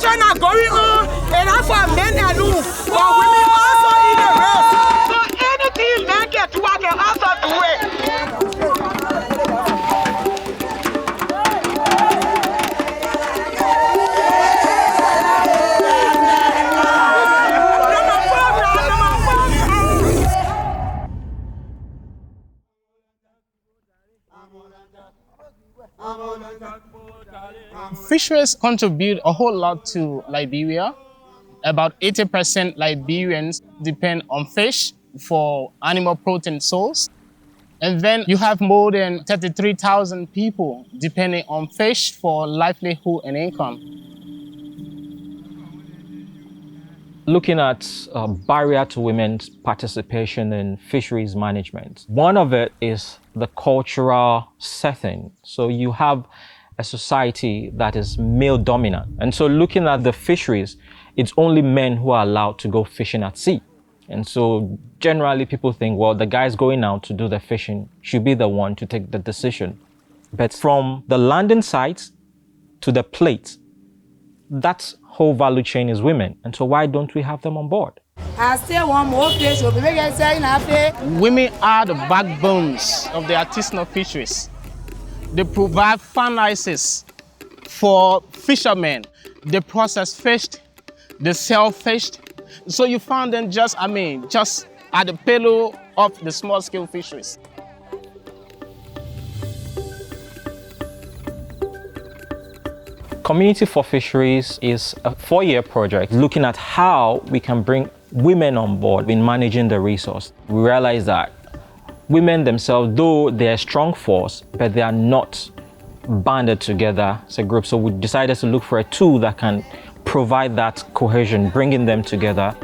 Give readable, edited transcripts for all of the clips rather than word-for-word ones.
competition are going on, enough for men and women, but women also in the race. So anything men can do, I can also do it. Fisheries contribute a whole lot to Liberia. About 80% Liberians depend on fish for animal protein source. And then you have more than 33,000 people depending on fish for livelihood and income. Looking at barrier to women's participation in fisheries management, one of it is the cultural setting. So you have a society that is male dominant. And so looking at the fisheries, it's only men who are allowed to go fishing at sea. And so generally people think, well, the guys going out to do the fishing should be the one to take the decision. But from the landing site to the plate, that whole value chain is women. And so why don't we have them on board? I still want more fish. Women are the backbones of the artisanal fisheries. They provide finances for fishermen. They process fish, they sell fish. So you find them just at the pillow of the small-scale fisheries. Community for Fisheries is a 4-year project looking at how we can bring women on board in managing the resource. We realize that women themselves, though they're a strong force, but they are not banded together as a group. So we decided to look for a tool that can provide that cohesion, bringing them together.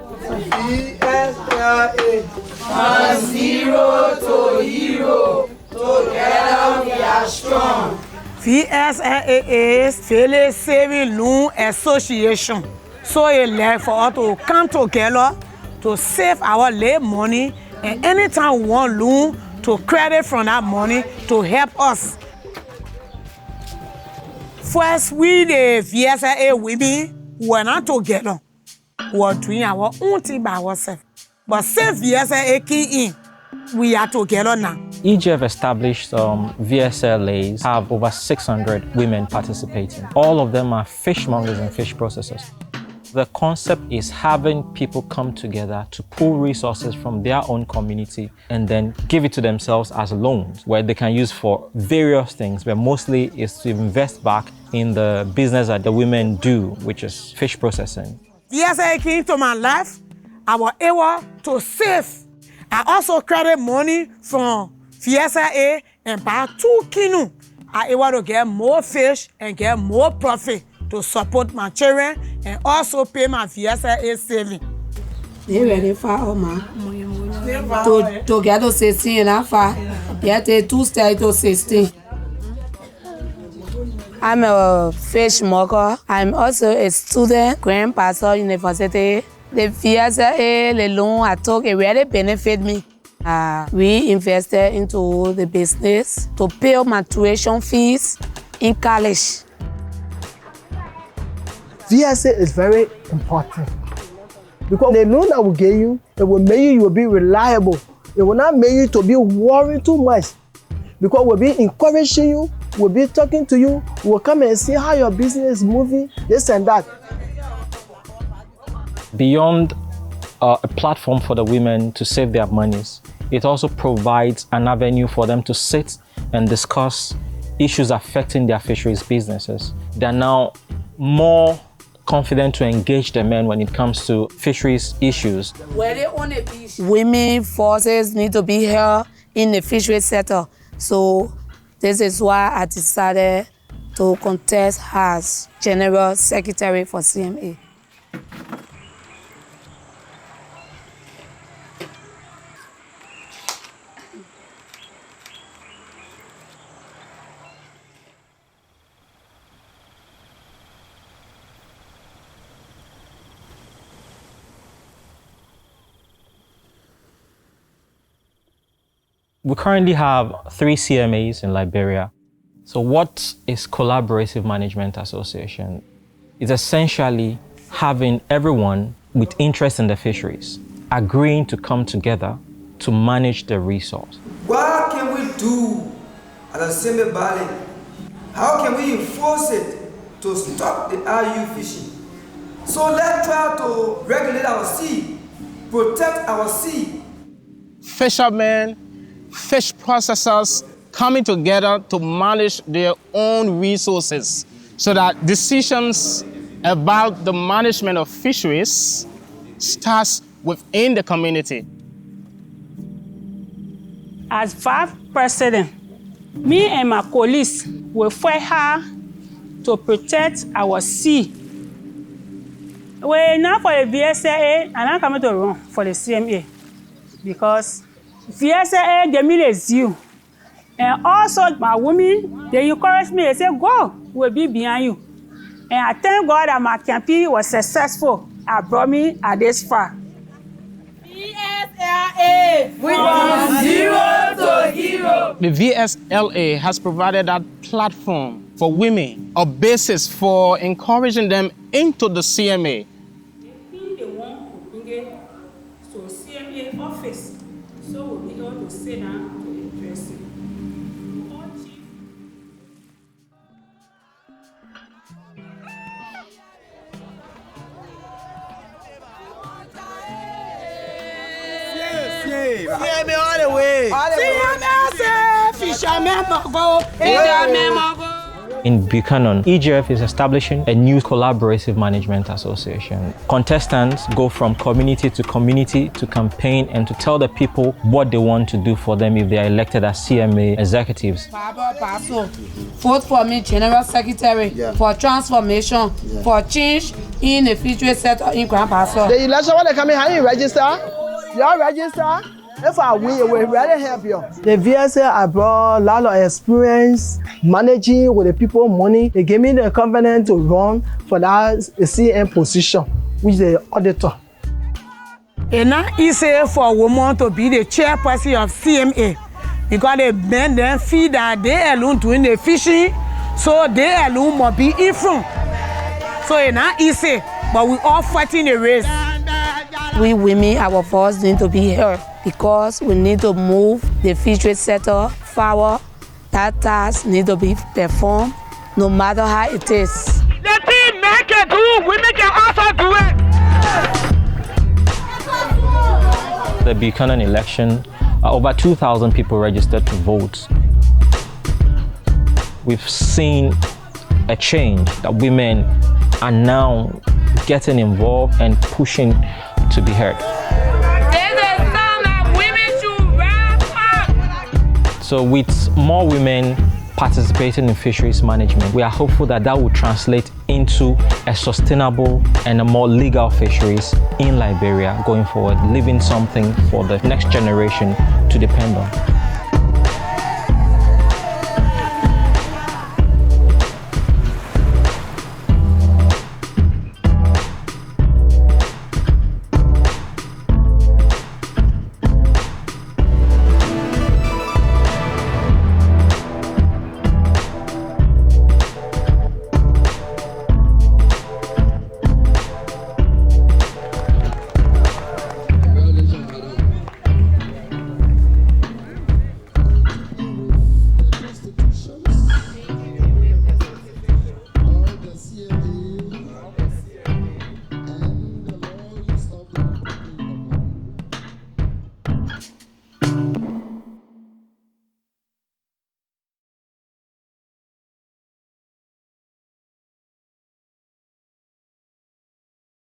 VSLA, from zero to hero, together we are strong. VSLA is Village Saving Loan Association. So it's like for us to come together to save our late money, and anytime we want loan, to credit from that money to help us. First, we the VSLA women were not together. We were doing our own thing by ourselves. But since VSLA came in, we are together now. EGF established VSLAs, have over 600 women participating. All of them are fishmongers and fish processors. The concept is having people come together to pool resources from their own community and then give it to themselves as loans, where they can use for various things, but mostly is to invest back in the business that the women do, which is fish processing. VSLA came to my life. I was able to save. I also credit money from VSLA and buy 2 canoes. I able to get more fish and get more profit to support my children and also pay my VSLA saving. They ready for all to get to 16 and after, get a 2 stay to 16. I'm a fishmonger. I'm also a student, Grand Pastor University. The VSLA, the loan I took, it really benefit me. We invested into the business to pay my tuition fees in college. VSLA is very important because the loan that will get you, it will make you will be reliable. It will not make you to be worrying too much because we'll be encouraging you, we'll be talking to you, we'll come and see how your business is moving, this and that. Beyond a platform for the women to save their monies, it also provides an avenue for them to sit and discuss issues affecting their fisheries businesses. They're now more confident to engage the men when it comes to fisheries issues. Women forces need to be here in the fisheries sector. So this is why I decided to contest as General Secretary for CMA. We currently have 3 CMAs in Liberia. So what is Collaborative Management Association? is essentially having everyone with interest in the fisheries agreeing to come together to manage the resource. What can we do at the same valley? How can we enforce it to stop the RU fishing? So let's try to regulate our sea, protect our sea. Fishermen, fish processors coming together to manage their own resources so that decisions about the management of fisheries starts within the community. As vice president, me and my colleagues will fight hard to protect our sea. We're not for the VSLA, and I'm coming to run for the CMA because VSLA gave me the zeal. And also my women, they encourage me, they say, go, we'll be behind you. And I thank God that my campaign was successful. I brought me at this far. VSLA, from zero to hero. The VSLA has provided that platform for women, a basis for encouraging them into the CMA. They want to bring it to CMA office, so we'll be able to sit down to address it. CMA all the way. In Buchanan, EGF is establishing a new collaborative management association. Contestants go from community to campaign and to tell the people what they want to do for them if they are elected as CMA executives. Vote for me, General Secretary, for transformation, for change in the future sector in Grand Paso. The election when they come in, how you register? You all register? If I win, it will really help you. The VSL, I brought a lot of experience managing with the people money. They gave me the confidence to run for that CM position, which is the auditor. It's not easy for a woman to be the chairperson of CMA because the men then feel that they alone doing the fishing, so they alone must be in front. So it's not easy, but we all fighting the race. We women, our voice need to be heard because we need to move the fishery sector forward. That task need to be performed no matter how it is. The team men can do, women can also do it. The Buchanan election, over 2,000 people registered to vote. We've seen a change that women are now getting involved and pushing to be heard. So with more women participating in fisheries management, we are hopeful that that will translate into a sustainable and a more legal fisheries in Liberia going forward, leaving something for the next generation to depend on.